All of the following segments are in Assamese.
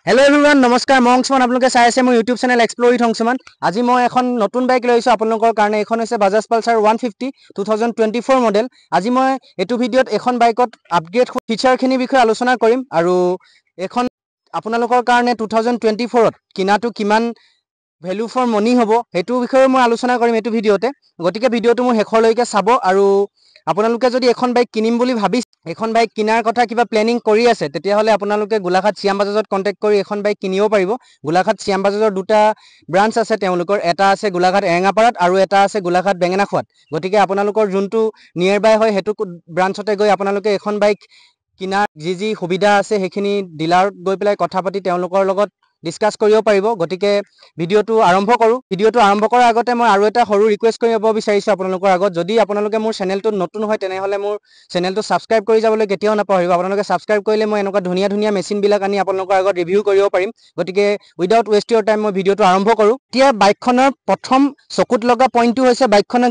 हेलो एवरीवन नमस्कार मैं अंशुमान आपलोके चाइ आछे मोर YouTube channel explore with Anshuman. आज मैं एखन नतुन बाइक लैसो आपलोকৰ কাৰণে এখন হৈছে বাজাজ পালসাৰ 150 2024 মডেল। আজি मैं एटु भिडिओत एखन बाइकत আপগ্रेड ফিচাৰখিনি বিষয়ে আলোচনা কৰিম আৰু এখন আপোনালোকৰ কাৰণে 2024 ত কিনাটো কিমান ভ্যালু ফৰ মনি হ'ব হেতু বিষয়ে মই আলোচনা কৰিম এটু ভিডিওতে। গতিকে ভিডিওটো মোৰ হেখৰলৈকে চাব আৰু আপোনালোকে যদি এখন বাইক কিনিম বুলি ভাবিছে এখন বাইক কিনাৰ কথা কিবা প্লেনিং কৰি আছে তেতিয়াহলে আপোনালোকে গোলাঘাট শ্যাম বাজাজত কন্টেক্ট কৰি এখন বাইক কিনিব পাৰিব। গোলাঘাট শ্যাম বাজাজৰ দুটা ব্ৰাঞ্চ আছে তেওঁলোকৰ, এটা আছে গোলাঘাট এৰেঙাপাৰাত আৰু এটা আছে গোলাঘাট বেঙেনাখোৱাত। গতিকে আপোনালোকৰ যোনটো নিয়াৰ বাই হয় হেতু ব্ৰাঞ্চতে গৈ আপোনালোকে এখন বাইক কিনাৰ যি সুবিধা আছে হেখিনি ডিলাৰত গৈ পেলাই কথা পাতি তেওঁলোকৰ লগত ডিসকাস কৰিব পাৰিব। গতিকে ভিডিওটো আৰম্ভ কৰো। ভিডিওটো আৰম্ভ কৰাৰ আগতে মই আৰু এটা সৰু ৰিকুৱেষ্ট কৰিব বিচাৰিছো আপোনালোকৰ আগত, যদি আপোনালোকে মোৰ চেনেলটো নতুন হয় তেনেহলে মোৰ চেনেলটো সাবস্ক্ৰাইব কৰি যাবলৈ কেতিয়াও নাপাহৰিব। আপোনালোকে সাবস্ক্ৰাইব কৰিলে মই এনেকুৱা ধুনীয়া ধুনীয়া মেচিন বিলাক আনি আপোনালোকৰ আগত ৰিভিউ কৰিব পাৰিম। গতিকে উইদাউট ওয়েষ্ট ইউৰ টাইম মই ভিডিওটো আৰম্ভ কৰো। এতিয়া বাইকখনৰ প্ৰথম চকুত লগা পইণ্টটো হৈছে বাইকখনৰ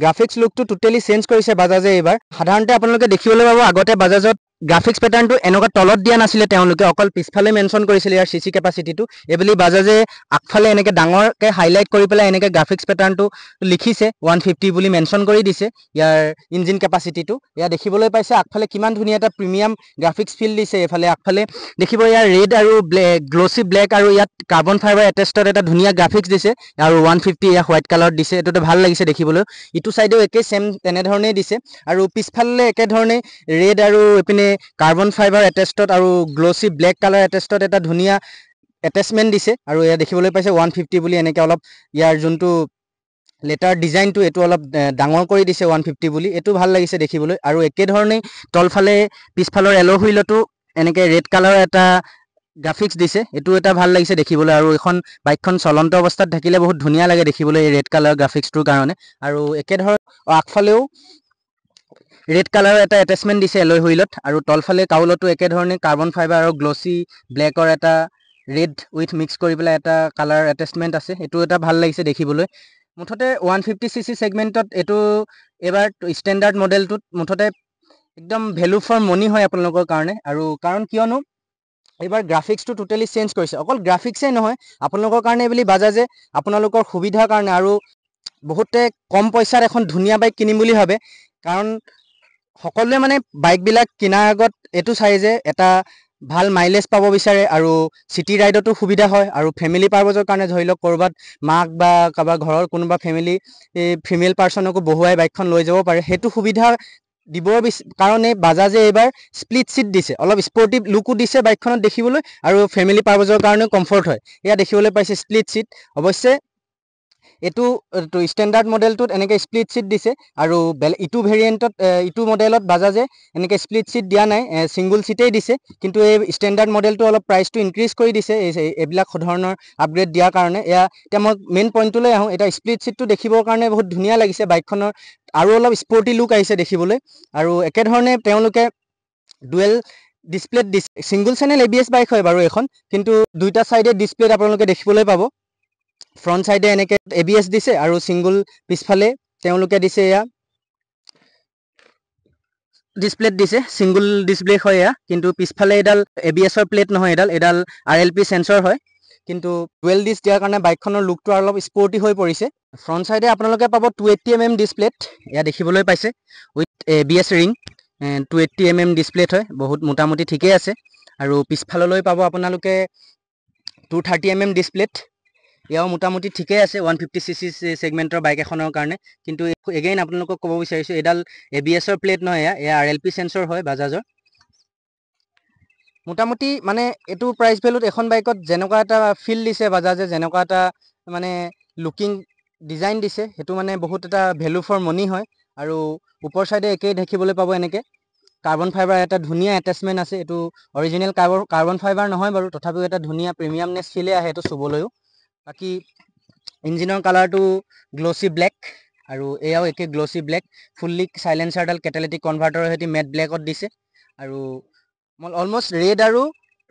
গ্ৰাফিক্স লুকটো টোটালি চেঞ্জ কৰিছে বাজাজে এইবাৰ। সাধাৰণতে আপোনালোকে দেখিবলৈ পাব আগতে বাজাজত গ্ৰাফিক্স প্যাটাৰ্নটো এনেকুৱা তলত দিয়া নাছিলে, তেওঁলোকে অকল পিছফালে মেনশন কৰিছিল ইয়াৰ সিসি কেপাসিটিটো। এইবুলি বাজাজে আগফালে এনেকৈ ডাঙৰকৈ হাইলাইট কৰি পেলাই এনেকৈ গ্ৰাফিক্স প্যাটাৰ্নটো লিখিছে 150 বুলি মেনশন কৰি দিছে ইয়াৰ ইঞ্জিন কেপাসিটিটো। ইয়া দেখিবলৈ পাইছে আগফালে কিমান ধুনীয়া এটা প্ৰিমিয়াম গ্ৰাফিক্স ফিল দিছে। এফালে আগফালে দেখিব ইয়াৰ ৰেড আৰু গ্লসি ব্লেক আৰু ইয়াত কাৰ্বন ফাইবাৰ এটেচড এটা ধুনীয়া গ্ৰাফিক্স দিছে আৰু 150 ইয়া হোৱাইট কালাৰত দিছে। এটোতে ভাল লাগিছে দেখিবলৈ। ইটো সাইডেও একে সেম তেনে ধৰণেই দিছে আৰু পিছফালে একে ধৰণে ৰেড আৰু এপিনে কাৰ্বন ফাইবাৰ এটেচড আৰু গ্লসি ব্লেক কালাৰ এটেচড এটা ধুনীয়া এটেচমেন্ট দিছে আৰু এয়া দেখিবলৈ পাইছে 150 বুলি এনেকৈ অলপ ইয়াৰ যোনটো লেটাৰ ডিজাইনটো এটো অলপ ডাঙৰ কৰি দিছে 150 বুলি। এটো ভাল লাগিছে দেখিবলৈ আৰু একে ধৰণে তলফালে পিছফালৰ এলো হুইলটো এনেকৈ ৰেড কালাৰৰ এটা গ্ৰাফিক্স দিছে। এটো এটা ভাল লাগিছে দেখিবলৈ আৰু এখন বাইকখন চলন্ত অৱস্থাত থাকিলে বহুত ধুনীয়া লাগে দেখিবলৈ এই ৰেড কালাৰ গ্ৰাফিক্সটোৰ কাৰণে। আৰু একে ধৰণে আগফালেও ৰেড কালাৰৰ এটা এটেচমেন্ট দিছে এলো হুইলত আৰু তলফালে কাউলতো একে ধৰণে কাৰ্বন ফাইবাৰ আৰু গ্লসি ব্লেকৰ এটা ৰেড উইথ মিক্স কৰি পেলাই এটা কালাৰ এটেচমেন্ট আছে। এটো এটা ভাল লাগিছে দেখিবলৈ। মুঠতে 150 সিসি সেগমেন্টত এটো এবাৰ স্ট্যান্ডাৰ্ড মডেলটোত মুঠতে একদম ভ্যালু ফৰ মনি হয় আপোনালোকৰ কাৰণে। আৰু কাৰণ কিয়নো এবাৰ গ্ৰাফিক্সটো টোটালি চেঞ্জ কৰিছে। অকল গ্ৰাফিক্সে নহয় আপোনালোকৰ কাৰণে বুলি বাজাজে আপোনালোকৰ সুবিধাৰ কাৰণে আৰু বহুতে কম পইচাত এখন ধুনীয়া বাইক কিনিম বুলি ভাবে, কাৰণ সকলোৱে মানে বাইকবিলাক কিনাৰ আগত এটো চাই যে এটা ভাল মাইলেজ পাব বিচাৰে আৰু সিটি ৰাইডতো সুবিধা হয় আৰু ফ্যামিলি পাৰপজৰ কাৰণে ধৰি লওক কৰবাত মাক বা কাৰোবাৰ ঘৰৰ কোনোবা ফ্যামিলি ফিমেল পাৰ্সনকো বহুৱাই বাইকখন লৈ যাব পাৰে। হেতু সুবিধা দিবৰ কাৰণে বাজাজে এবাৰ স্প্লিট সিট দিছে, অলপ স্পৰ্টিভ লুকো দিছে বাইকখনত দেখিবলৈ আৰু ফ্যামিলি পাৰপজৰ কাৰণে কমফৰ্ট হয়। এয়া দেখিবলৈ পাইছে স্প্লিট সিট। অৱশ্যে এটো স্ট্যান্ডাৰ্ড মডেলটোত এনেকৈ স্প্লিট সিট দিছে আৰু ইটো ভেৰিয়েন্টত ইটো মডেলত বাজাজে এনেকৈ স্প্লিট সিট দিয়া নাই, সিঙ্গল সিটেই দিছে। কিন্তু এই স্ট্যান্ডাৰ্ড মডেলটো অলপ প্ৰাইসটো ইনক্ৰিজ কৰি দিছে এইবিলাক ধৰণৰ আপগ্ৰেড দিয়াৰ কাৰণে। এতিয়া মই মেইন পইণ্টটোলৈ আহোঁ। এটা স্প্লিট সিটটো দেখিবৰ কাৰণে বহুত ধুনীয়া লাগিছে বাইকখনৰ আৰু অলপ স্পৰ্টি লুক আহিছে দেখিবলৈ। আৰু একে ধৰণে তেওঁলোকে ডুৱেল ডিসপ্লেত দিছে। সিঙ্গল চেনেল ABS বাইক হয় বাৰু এখন, কিন্তু দুইটা সাইডে ডিসপ্লেত আপোনালোকে দেখিবলৈ পাব। ফ্ৰন্ট সাইডে এনেকৈ ABS দিছে আৰু সিঙ্গল পিছফালে তেওঁলোকে দিছে এয়া ডিসপ্লেত দিছে। সিঙ্গল ডিসপ্লে হয় এয়া, কিন্তু পিছফালে এডাল ABSৰ প্লেট নহয়, এডাল RLP সেন্সৰ হয়। কিন্তু ডুৱেল ডিস্ক দিয়াৰ কাৰণে বাইকখনৰ লুকটো অলপ স্পৰ্টি হৈ পৰিছে। ফ্ৰন্ট সাইডে আপোনালোকে পাব 280mm ডিসপ্লেত, এয়া দেখিবলৈ পাইছে উইথ ABS ৰিং 280mm ডিসপ্লেত হয়, বহুত মোটামুটি ঠিকেই আছে। আৰু পিছফাললৈ পাব আপোনালোকে 230mm ডিসপ্লেত, ইয়াও মোটামুটি ঠিকেই আছে 150 সিসি সেগমেন্টৰ বাইক এখনৰ কাৰণে। কিন্তু এগেইন আপোনালোকক ক'ব বিচাৰিছো এডাল ABSৰ প্লেট নহয়, এয়া RLP সেন্সৰ হয় বাজাজৰ। মোটামুটি মানে এটো প্ৰাইস ভ্যালুত এখন বাইকত যেনেকুৱা এটা ফিল দিছে বাজাজে, যেনেকুৱা এটা মানে লুকিং ডিজাইন দিছে, হেতু মানে বহুত এটা ভ্যালু ফৰ মনি হয়। আৰু ওপৰ সাইডে একেই দেখিবলৈ পাব এনেকৈ কাৰ্বন ফাইবাৰ এটা ধুনীয়া এটাচমেন্ট আছে। এটো অৰিজিনাল কাৰ্বন ফাইবাৰ নহয় বাৰু, তথাপিও এটা ধুনীয়া প্ৰিমিয়ামনেছ ফিলে আহে এটো চুবলৈও। বাকি ইঞ্জিনৰ কালাৰটো গ্লসি ব্লেক আৰু এয়াও একে গ্লসি ব্লেক। ফুল্লি সাইলেন্সাৰডাল কেটালিটিক কনভাৰ্টাৰৰ সৈতে মেট ব্লেকত দিছে আৰু অলমোষ্ট ৰেড আৰু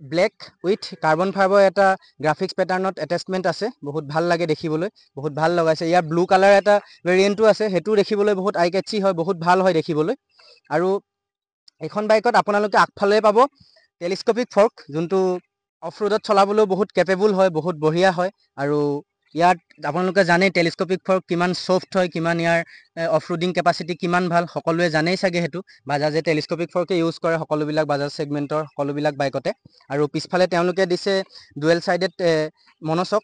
ব্লেক উইথ কাৰ্বন ফাইবাৰ এটা গ্ৰাফিক্স প্যাটাৰ্নত এটাচমেন্ট আছে। বহুত ভাল লাগে দেখিবলৈ, বহুত ভাল লগাইছে। ইয়াৰ ব্লু কালাৰ এটা ভেৰিয়েন্টটো আছে, হেতু দেখিবলৈ বহুত আই কেটচি হয়, বহুত ভাল হয় দেখিবলৈ। আৰু এখন বাইকত আপোনালোকে আগফালে পাব টেলিস্কোপিক ফৰ্ক, যোনটো অফ ৰোডত চলাবলৈও বহুত কেপেবল হয়, বহুত বঢ়িয়া হয়। আৰু ইয়াত আপোনালোকে জানেই টেলিস্কোপিক ফৰ্ক কিমান ছফ্ট হয়, কিমান ইয়াৰ অফ ৰোডিং কেপাচিটি কিমান ভাল, সকলোৱে জানেই চাগে সেইটো। বাজাজে টেলিস্কোপিক ফৰ্কে ইউজ কৰে সকলোবিলাক বাজাজ ছেগমেণ্টৰ সকলোবিলাক বাইকতে। আৰু পিছফালে তেওঁলোকে দিছে ডুৱেল ছাইডেড মনচক,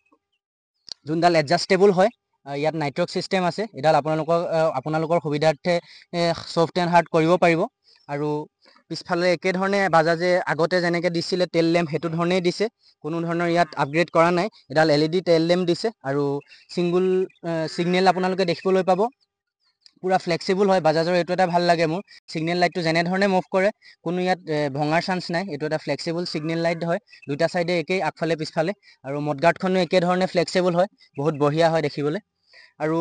যোনডাল এডজাষ্টেবল হয়। ইয়াত নাইট্ৰক ছিষ্টেম আছে, এডাল আপোনালোকৰ সুবিধাৰ্থে ছফ্ট এণ্ড হাৰ্ড কৰিব পাৰিব। আৰু পিছফালে একেধৰণে বাজাজে আগতে যেনেকৈ দিছিলে টেইল লেম্প, সেইটো ধৰণেই দিছে, কোনো ধৰণৰ ইয়াত আপগ্ৰেড কৰা নাই। এডাল LED টেইল লেম্প দিছে আৰু ছিংগুল ছিগনেল আপোনালোকে দেখিবলৈ পাব। পুৰা ফ্লেক্সিবল হয়, বাজাজৰ এইটো এটা ভাল লাগে মোৰ। ছিগনেল লাইটটো যেনেধৰণে মুভ কৰে কোনো ইয়াত ভঙাৰ চান্স নাই। এইটো এটা ফ্লেক্সিবল ছিগনেল লাইট হয়, দুটা ছাইডে একেই, আগফালে পিছফালে। আৰু মডগাৰ্ডখনো একেধৰণে ফ্লেক্সিবল হয়, বহুত বঢ়িয়া হয় দেখিবলৈ। আৰু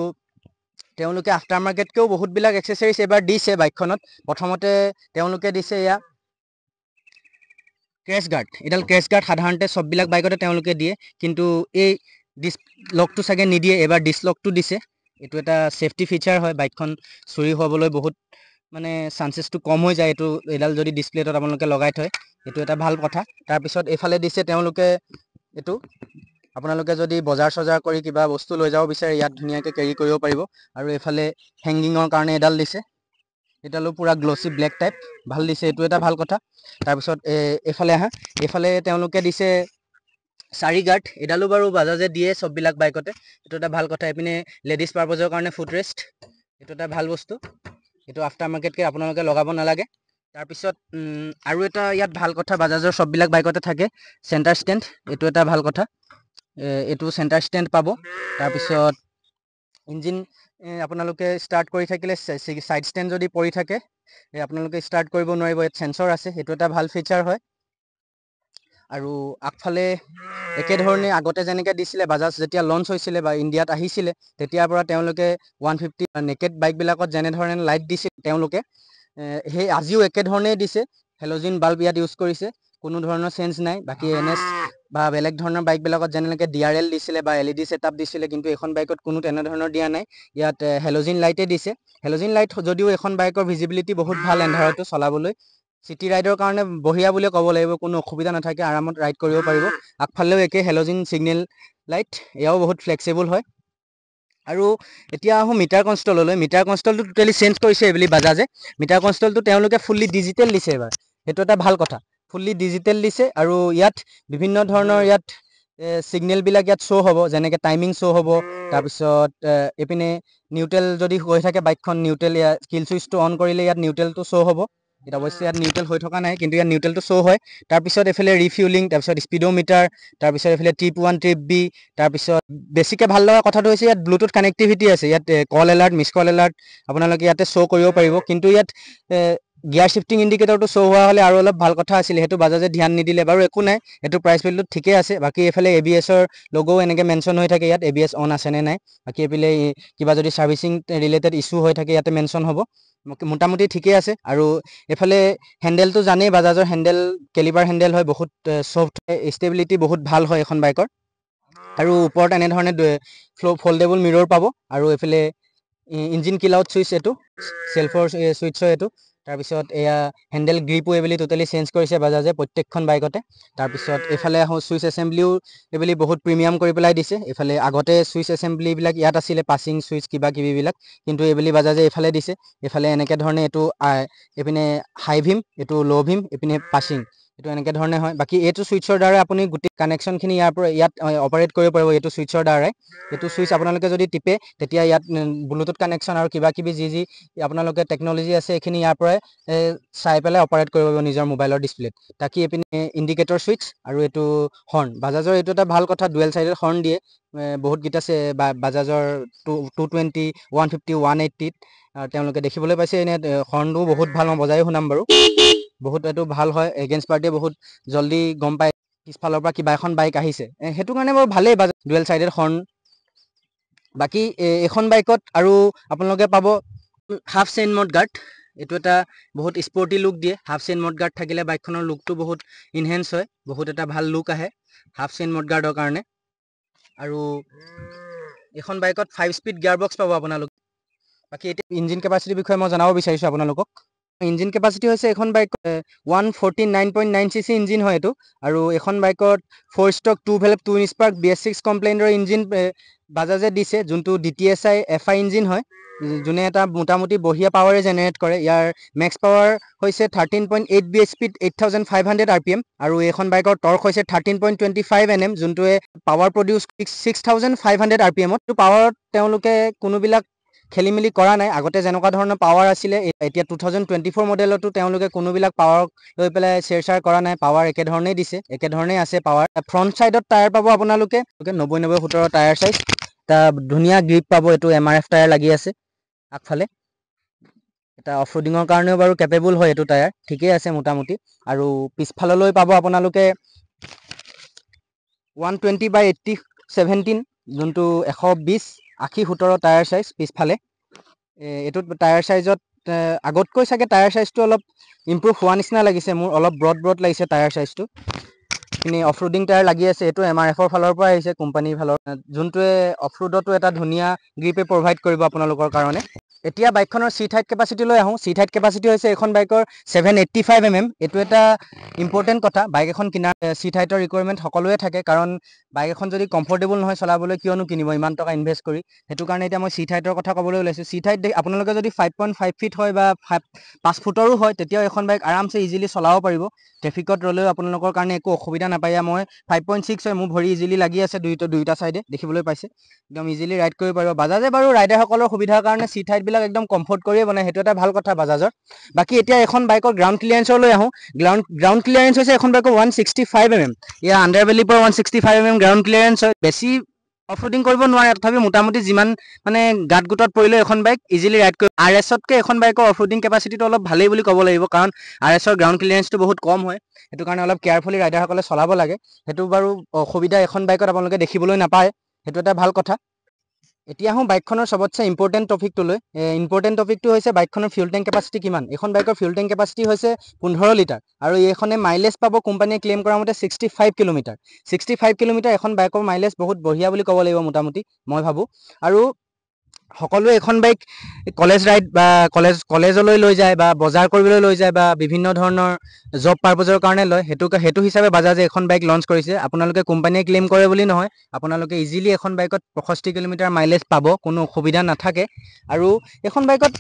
তেওঁলোকে আফটাৰ মাৰ্কেটকেও বহুতবিলাক এক্সেচৰিজ এইবাৰ দিছে বাইকখনত। প্ৰথমতে তেওঁলোকে দিছে এয়া ক্ৰেছ গাৰ্ড। এডাল ক্ৰেছ গাৰ্ড সাধাৰণতে চববিলাক বাইকতে তেওঁলোকে দিয়ে, কিন্তু এই ডিছ লকটো চাগে নিদিয়ে, এইবাৰ ডিছ লকটো দিছে। এইটো এটা ছেফটি ফিচাৰ হয়, বাইকখন চুৰি হ'বলৈ বহুত মানে চান্সেছটো কম হৈ যায় এইটো, এডাল যদি ডিছপ্লেটত আপোনালোকে লগাই থয়, এইটো এটা ভাল কথা। তাৰপিছত এইফালে দিছে তেওঁলোকে এইটো, আপোনালোকে যদি বজাৰ চজাৰ কৰি কিবা বস্তু লৈ যাব বিচাৰে ইয়াত ধুনীয়াকৈ কেৰি কৰিব পাৰিব। আৰু এইফালে হেংগিঙৰ কাৰণে এডাল দিছে, এডালো পূৰা গ্ল'চি ব্লেক টাইপ, ভাল দিছে, এইটো এটা ভাল কথা। তাৰপিছত এইফালে আহা, এইফালে তেওঁলোকে দিছে চাৰি গাৰ্ড। এডালো বাৰু বাজাজে দিয়ে চববিলাক বাইকতে, এইটো এটা ভাল কথা। এইপিনে লেডিজ পাৰ্পজৰ কাৰণে ফুট ৰেষ্ট, এইটো এটা ভাল বস্তু। এইটো আফটাৰ মাৰ্কেটকৈ আপোনালোকে লগাব নালাগে। তাৰপিছত আৰু এটা ইয়াত ভাল কথা, বাজাজৰ চববিলাক বাইকতে থাকে চেণ্টাৰ ষ্টেণ্ড, এইটো এটা ভাল কথা। এইটো চেণ্টাৰ ষ্টেণ্ড পাব। তাৰপিছত ইঞ্জিন আপোনালোকে ষ্টাৰ্ট কৰি থাকিলে ছাইড ষ্টেণ্ড যদি পৰি থাকে আপোনালোকে ষ্টাৰ্ট কৰিব নোৱাৰিব, ইয়াত চেঞ্চৰ আছে, সেইটো এটা ভাল ফিচাৰ হয়। আৰু আগফালে একেধৰণে আগতে যেনেকৈ দিছিলে, বাজাজ যেতিয়া লঞ্চ হৈছিলে বা ইণ্ডিয়াত আহিছিলে তেতিয়াৰ পৰা তেওঁলোকে 150 নেকেড বাইকবিলাকত যেনেধৰণে লাইট দিছিল তেওঁলোকে সেই আজিও একেধৰণেই দিছে। হেল'জিন বাল্ব ইয়াত ইউজ কৰিছে, কোনো ধৰণৰ চেঞ্জ নাই। বাকী NS বা বেলেগ ধৰণৰ বাইকবিলাকত যেনেকৈ DRL দিছিলে বা LED ছেটআপ দিছিলে, কিন্তু এইখন বাইকত কোনো তেনেধৰণৰ দিয়া নাই। ইয়াত হেল'জিন লাইটে দিছে। হেল'জিন লাইট যদিও এখন বাইকৰ ভিজিবিলিটি বহুত ভাল এন্ধাৰতো চলাবলৈ, চিটি ৰাইডৰ কাৰণে বঢ়িয়া বুলিয়ে ক'ব লাগিব, কোনো অসুবিধা নাথাকে, আৰামত ৰাইড কৰিব পাৰিব। আগফালেও একে হেল'জিন ছিগনেল লাইট, এয়াও বহুত ফ্লেক্সিবল হয়। আৰু এতিয়া আহোঁ মিটাৰ কনষ্টললৈ। মিটাৰ কনষ্টলটো টোটেলি চেঞ্জ কৰিছে এইবুলি বাজাজে। মিটাৰ কনষ্টলটো তেওঁলোকে ফুল্লি ডিজিটেল দিছে এইবাৰ, সেইটো এটা ভাল কথা। ফুল্লি ডিজিটেল দিছে আৰু ইয়াত বিভিন্ন ধৰণৰ ইয়াত ছিগনেলবিলাক ইয়াত শ্ব' হ'ব, যেনেকৈ টাইমিং শ্ব' হ'ব। তাৰপিছত এইপিনে নিউট্ৰেল যদি হৈ থাকে বাইকখন, নিউট্ৰেল ইয়াত কিল চুইচটো অন কৰিলে ইয়াত নিউট্ৰেলটো শ্ব' হ'ব। এতিয়া অৱশ্যে ইয়াত নিউট্ৰেল হৈ থকা নাই, কিন্তু ইয়াত নিউট্ৰেলটো শ্ব' হয়। তাৰপিছত এইফালে ৰিফিউলিং, তাৰপিছত স্পীডোমিটাৰ, তাৰপিছত এইফালে ট্ৰিপ 1 ট্ৰিপ B। তাৰপিছত বেছিকৈ ভাল লগা কথাটো হৈছে ইয়াত ব্লুটুথ কানেক্টিভিটি আছে। ইয়াত কল এলাৰ্ট, মিছ কল এলাৰ্ট আপোনালোকে ইয়াতে শ্ব' কৰিব পাৰিব। কিন্তু ইয়াত গিয়াৰ শ্বিফটিং ইণ্ডিকেটৰটো শ্ব' হোৱা হ'লে আৰু অলপ ভাল কথা আছিলে, সেইটো বাজাজে ধ্যান নিদিলে। বাৰু একো নাই, এইটো প্ৰাইচ ভেলুত ঠিকে আছে। বাকী এইফালে ABS-ৰ লগোও এনেকৈ মেনশ্যন হৈ থাকে ইয়াত, ABS অন আছে নে নাই। বাকী এইফালে কিবা যদি ছাৰ্ভিচিং ৰিলেটেড ইছ্যু হৈ থাকে ইয়াতে মেনশ্যন হ'ব। মোটামুটি ঠিকেই আছে। আৰু এইফালে হেণ্ডেলটো জানেই, বাজাজৰ হেণ্ডেল কেলিবাৰ হেণ্ডেল হয়, বহুত ছফ্ট, ষ্টেবিলিটি বহুত ভাল হয় এখন বাইকৰ। আৰু ওপৰত এনেধৰণে ফল্ডেবল মিৰ'ৰ পাব। আৰু এইফালে ইঞ্জিন কিল আউট চুইচ, এইটো চেল্ফৰ চুইচৰ এইটো। তাৰপিছত এয়া হেণ্ডেল গ্ৰিপো এইবুলি টোটেলি চেঞ্জ কৰিছে বাজাজে প্ৰত্যেকখন বাইকতে। তাৰপিছত এইফালে আহোঁ, চুইচ এছেম্বলিও এইবুলি বহুত প্ৰিমিয়াম কৰি পেলাই দিছে। এইফালে আগতে চুইচ এছেম্বলিবিলাক ইয়াত আছিলে, পাছিং চুইচ কিবা কিবিবিলাক, কিন্তু এইবুলি বাজাজে এইফালে দিছে। এইফালে এনেকৈ ধৰণে এইটো এইপিনে হাই ভীম, এইটো ল' ভীম, এইপিনে পাছিং, এইটো এনেকৈ ধৰণে হয়। বাকী এইটো চুইচৰ দ্বাৰা আপুনি গোটেই কানেকশ্যনখিনি ইয়াত অপাৰেট কৰিব পাৰিব, এইটো চুইচৰ দ্বাৰাই। এইটো চুইচ আপোনালোকে যদি টিপে তেতিয়া ইয়াত ব্লুটুথ কানেকশ্যন আৰু কিবা কিবি যি আপোনালোকে টেকন'লজি আছে এইখিনি ইয়াৰ পৰাই চাই পেলাই অপাৰেট কৰিব পাৰিব নিজৰ মোবাইলৰ ডিছপ্লেত। তাকে এইপিনে ইণ্ডিকেটৰ চুইচ আৰু এইটো হৰ্ণ। বাজাজৰ এইটো এটা ভাল কথা, ডুৱেল ছাইডেড হৰ্ণ দিয়ে বহুতকেইটা বাজাজৰ 220, 150, 180ত তেওঁলোকে দেখিবলৈ পাইছে। এনে হৰ্ণটোও বহুত ভাল, মই বজাই শুনাম বাৰু। বহুত এইটো ভাল হয়, এগেইনষ্ট পাৰ্টিয়ে বহুত জল্দি গম পায় পিছফালৰ পৰা কিবা এখন বাইক আহিছে, সেইটো কাৰণে বাৰু ভালেই বাজাজ ডুৱেল ছাইডেড হৰ্ণ। বাকী এইখন বাইকত আৰু আপোনালোকে পাব হাফ চেইন মড গাৰ্ড। এইটো এটা বহুত স্পৰ্টি লুক দিয়ে। হাফ চেইন মড গাৰ্ড থাকিলে বাইকখনৰ লুকটো বহুত ইনহেঞ্চ হয়, বহুত এটা ভাল লুক আহে হাফ চেইন মড গাৰ্ডৰ কাৰণে। আৰু এইখন বাইকত 5 স্পীড গিয়াৰ বক্স পাব আপোনালোক। বাকী এতিয়া ইঞ্জিন কেপাচিটিৰ বিষয়ে মই জনাব বিচাৰিছোঁ আপোনালোকক। ইঞ্জিন কেপাচিটি হৈছে এখন বাইক 149.9 cc ইঞ্জিন হয় এইটো আৰু এখন বাইকত 4 ষ্টক 2 ভেলভ 2 স্পাৰ্ক BS6 কমপ্লেইনৰ ইঞ্জিন বাজাজে দিছে যোনটো DTSI FI ইঞ্জিন হয় যোনে এটা মোটামুটি বঢ়িয়া পাৱাৰে জেনেৰেট কৰে ইয়াৰ মেক্স পাৱাৰ হৈছে 13.8 bhp 8500 rpm আৰু এখন বাইকৰ টৰ্ক হৈছে 13.25 Nm যোনটোৱে পাৱাৰ প্ৰডিউচ 6500 rpm ত পাৱাৰত তেওঁলোকে কোনোবিলাক খেলিমেলি কৰা নাই আগতে যেনেকুৱা ধৰণৰ পাৱাৰ আছিলে এতিয়া 2024 মডেলতো তেওঁলোকে কোনোবিলাক পাৱাৰ লৈ পেলাই চেৰচাৰ কৰা নাই পাৱাৰ একেধৰণেই দিছে একেধৰণেই আছে পাৱাৰ ফ্ৰণ্ট সাইডত টায়াৰ পাব আপোনালোকে 90-90-17 টায়াৰ সাইজ এটা ধুনীয়া গ্ৰিপ পাব এইটো MRF টায়াৰ লাগি আছে আগফালে এটা অফৰোডিঙৰ কাৰণেও বাৰু কেপেবল হয় এইটো টায়াৰ ঠিকেই আছে মোটামুটি আৰু পিছফাললৈ পাব আপোনালোকে 120/80 17 যোনটো 120/80-17 টায়াৰ সাইজ পিছফালে এইটোত টায়াৰ সাইজত আগতকৈ চাগে টায়াৰ সাইজটো অলপ ইম্প্ৰুভ হোৱা নিচিনা লাগিছে মোৰ অলপ ব্ৰড লাগিছে টায়াৰ সাইজটো কিন্তু অফৰোডিং টায়াৰ লাগি আছে এইটো MRFৰ ফালৰ পৰা আহিছে কোম্পানীৰ ফালৰ যোনটোৱে অফৰোডতো এটা ধুনীয়া গ্ৰিপে প্ৰভাইড কৰিব আপোনালোকৰ কাৰণে এতিয়া বাইকখনৰ সিট হাইট কেপাচিটি লৈ আহোঁ সিট হাইট কেপাচিটি হৈছে এখন বাইকৰ 785 mm এইটো এটা ইম্পৰ্টেণ্ট কথা বাইক এখন কিনাৰ সিট হাইটৰ ৰিকুৱাৰমেণ্ট সকলোৱে থাকে কাৰণ বাইক এখন যদি কমফৰ্টেবল নহয় চলাবলৈ কিয়নো কিনিব ইমান টকা ইনভেষ্ট কৰি সেইটো কাৰণে এতিয়া মই সিট হাইটৰ কথা ক'বলৈ ওলাইছোঁ সিট হাইট আপোনালোকে যদি 5.5 ফিট হয় বা 5 ফুটৰো হয় তেতিয়াও এখন বাইক আৰামছে ইজিলি চলাব পাৰিব ট্ৰেফিকত ৰ'লেও আপোনালোকৰ কাৰণে একো অসুবিধা নাপায় মই 5.6 হয় মোৰ ভৰি ইজিলি লাগি আছে দুইটা চাইডে দেখিবলৈ পাইছে একদম ইজিলি ৰাইড কৰিব পাৰিব বাজাজে বাৰু ৰাইডাৰসকলৰ সুবিধাৰ কাৰণে সিট হাইটবিলাক একদম কমফৰ্ট কৰিয়ে বনায় সেইটো এটা ভাল কথা বাজাজৰ বাকী এতিয়া এখন বাইকৰ গ্ৰাউণ্ড ক্লিয়াৰেঞ্চলৈ আহোঁ গ্ৰাউণ্ড ক্লিয়াৰেঞ্চ হৈছে এখন বাইকৰ 165 mm ইয়াৰ আণ্ডাৰবেলিৰ পৰা 165 mm গ্ৰাউণ্ড ক্লিয়াৰেঞ্চ হয় বেছি অফৰোডিং কৰিব নোৱাৰে তথাপি মোটামুটি যিমান মানে গাঁত গোটত পৰিলে এখন বাইক ইজিলি ৰাইড কৰিব RSতকৈ এখন বাইকৰ অফৰোডিং কেপাচিটিটো অলপ ভালেই বুলি ক'ব লাগিব কাৰণ RSৰ গ্ৰাউণ্ড ক্লিয়াৰেঞ্চটো বহুত কম হয় সেইটো কাৰণে অলপ কেয়াৰফুলি ৰাইডাৰসকলে চলাব লাগে সেইটো বাৰু অসুবিধা এখন বাইকত আপোনালোকে দেখিবলৈ নাপায় সেইটো এটা ভাল কথা এতিয়া আহোঁ বাইকখনৰ চবতছে ইম্পৰ্টেণ্ট টপিকটোলৈ ইম্পৰ্টেণ্ট টপিকটো হৈছে বাইকখনৰ ফিউল টেংক কেপাচিটি কিমান এখন বাইকৰ ফিউল টেংক কেপাচিটি হৈছে 15 লিটাৰ আৰু এইখনে মাইলেজ পাব কোম্পানীয়ে ক্লেইম কৰা মতে 65 কিলোমিটাৰ 65 কিলোমিটাৰ এখন বাইকৰ মাইলেজ বহুত বঢ়িয়া বুলি ক'ব লাগিব মোটামুটি মই ভাবোঁ আৰু সকলোৱে এখন বাইক কলেজ ৰাইড বা কলেজলৈ লৈ যায় বা বজাৰ কৰিবলৈ লৈ যায় বা বিভিন্ন ধৰণৰ জব পাৰপজৰ কাৰণে লয় সেইটো হিচাপে বাজাজে এখন বাইক লঞ্চ কৰিছে আপোনালোকে কোম্পানীয়ে ক্লেইম কৰে বুলি নহয় আপোনালোকে ইজিলি এখন বাইকত 65 কিলোমিটাৰ মাইলেজ পাব কোনো অসুবিধা নাথাকে আৰু এখন বাইকত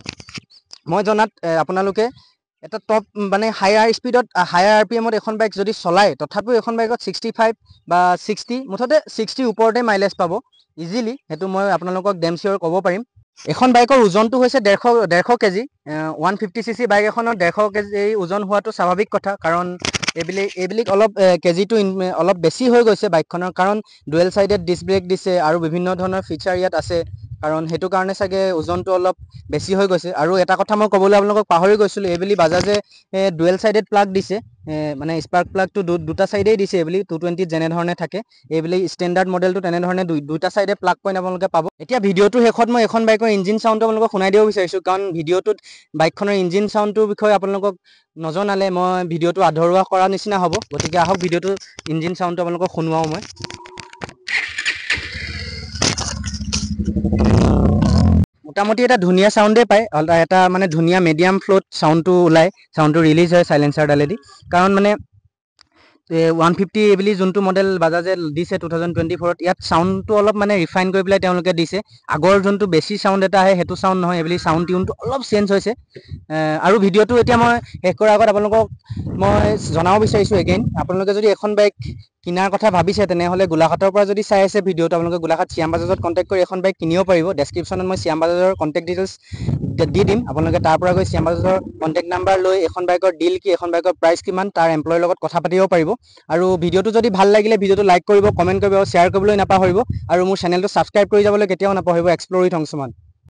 মই জনাত আপোনালোকে এটা টপ মানে হায়াৰ স্পীডত হায়াৰ RPMত এখন বাইক যদি চলায় তথাপিও এখন বাইকত 65 বা 60 মুঠতে 60 ওপৰতে মাইলেজ পাব ইজিলি সেইটো মই আপোনালোকক ডেম চিয়ৰ ক'ব পাৰিম এখন বাইকৰ ওজনটো হৈছে 150 কেজি 150 cc বাইক এখনৰ 150 কেজি ওজন হোৱাটো স্বাভাৱিক কথা কাৰণ এইবিলাক অলপ কেজিটো অলপ বেছি হৈ গৈছে বাইকখনৰ কাৰণ ডুৱেল সাইডেড ডিস্ক ব্ৰেক দিছে আৰু বিভিন্ন ধৰণৰ ফিচাৰ ইয়াত আছে কাৰণ সেইটো কাৰণে চাগে ওজনটো অলপ বেছি হৈ গৈছে আৰু এটা কথা মই ক'বলৈ আপোনালোকক পাহৰি গৈছিলোঁ এইবুলি বাজাজে ডুৱেল সাইডেড প্লাগ দিছে মানে স্পাৰ্ক প্লাগটো দুটা সাইডেই দিছে এইবুলি 220 যেনেধৰণে থাকে এইবুলি ষ্টেণ্ডাৰ্ড মডেলটো তেনেধৰণে দুটা সাইডে প্লাগ পইণ্ট আপোনালোকে পাব এতিয়া ভিডিঅ'টো শেষত মই এখন বাইকৰ ইঞ্জিন চাউণ্ডটো আপোনালোকক শুনাই দিব বিচাৰিছোঁ কাৰণ ভিডিঅ'টোত বাইকখনৰ ইঞ্জিন চাউণ্ডটোৰ বিষয়ে আপোনালোকক নজনালে মই ভিডিঅ'টো আধৰুৱা কৰা নিচিনা হ'ব গতিকে আহক ভিডিঅ'টো ইঞ্জিন চাউণ্ডটো আপোনালোকক শুনোৱাওঁ মই মোটামুটি এটা ধুনীয়া চাউণ্ডে পায় এটা মানে ধুনীয়া মিডিয়াম ফ্ল'ত চাউণ্ডটো ওলায় চাউণ্ডটো ৰিলিজ হয় চাইলেঞ্চাৰডালেদি কাৰণ মানে 150 এইবুলি যোনটো মডেল বাজাজে দিছে 2024ত ইয়াত চাউণ্ডটো অলপ মানে ৰিফাইন কৰি পেলাই তেওঁলোকে দিছে আগৰ যোনটো বেছি চাউণ্ড এটা আহে সেইটো চাউণ্ড নহয় এইবুলি চাউণ্ড টিউনটো অলপ চেঞ্জ হৈছে আৰু ভিডিঅ'টো এতিয়া মই শেষ কৰাৰ আগত আপোনালোকক মই জনাব বিচাৰিছোঁ এগেইন আপোনালোকে যদি এখন বাইক কিনাৰ কথা ভাবিছে তেনেহ'লে গোলাঘাটৰ পৰা যদি চাই আছে ভিডিঅ'টো আপোনালোকে গোলাঘাট শ্যাম বাজাজত কণ্টেক্ট কৰি এখন বাইক কিনিব পাৰিব ডেছক্ৰিপশ্যনত মই শ্যাম বাজাজৰ কণ্টেক্ট ডিটেইলছ দি দিম আপোনালোকে তাৰ পৰা গৈ শ্যাম বাজাজৰ কণ্টেক্ট নাম্বাৰ লৈ এখন বাইকৰ ডিল কি এখন বাইকৰ প্ৰাইচ কিমান তাৰ এমপ্লয়ৰ লগত কথা পাতিব পাৰিব আৰু ভিডিঅ'টো যদি ভাল লাগিলে ভিডিঅ'টো লাইক কৰিব কমেণ্ট কৰিব আৰু শ্বেয়াৰ কৰিবলৈ নাপাহৰিব আৰু মোৰ চেনেলটো ছাবস্ক্ৰাইব কৰি যাবলৈ কেতিয়াও নাপাহৰিব এক্সপ্ল'ৰ উইথ অংশুমান